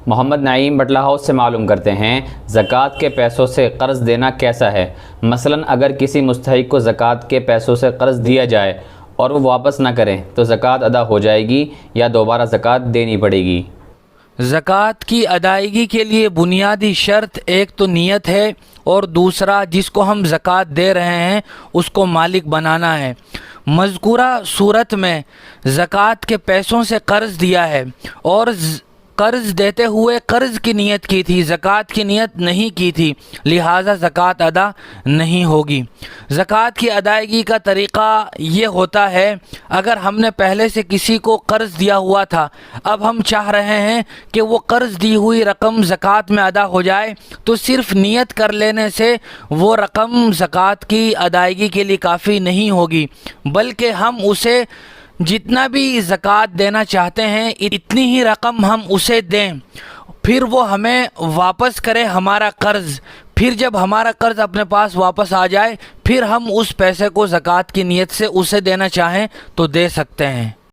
محمد نعیم Batla house سے معلوم کرتے ہیں زکوٰۃ کے پیسوں سے قرض دینا کیسا ہے؟ مثلا اگر کسی مستحق کو زکوٰۃ کے پیسوں سے قرض دیا جائے اور وہ واپس نہ کرے تو زکوٰۃ ادا ہو جائے گی یا دوبارہ زکوٰۃ دینی پڑے گی؟ زکوٰۃ کی ادائیگی کے لیے بنیادی شرط ایک تو نیت ہے اور دوسرا جس کو ہم زکوٰۃ دے رہے ہیں اس کو مالک بنانا ہے۔ مذکورہ صورت میں زکوٰۃ کے پیسوں سے قرض دیا ہے اور قرض دیتے ہوئے قرض کی نیت کی تھی، زکوٰۃ کی نیت نہیں کی تھی، لہٰذا زکوٰۃ ادا نہیں ہوگی۔ زکوٰۃ کی ادائیگی کا طریقہ یہ ہوتا ہے، اگر ہم نے پہلے سے کسی کو قرض دیا ہوا تھا، اب ہم چاہ رہے ہیں کہ وہ قرض دی ہوئی رقم زکوٰۃ میں ادا ہو جائے، تو صرف نیت کر لینے سے وہ رقم زکوٰۃ کی ادائیگی کے لیے کافی نہیں ہوگی، بلکہ ہم اسے جتنا بھی زکوٰۃ دینا چاہتے ہیں اتنی ہی رقم ہم اسے دیں، پھر وہ ہمیں واپس کرے ہمارا قرض، پھر جب ہمارا قرض اپنے پاس واپس آ جائے پھر ہم اس پیسے کو زکوٰۃ کی نیت سے اسے دینا چاہیں تو دے سکتے ہیں۔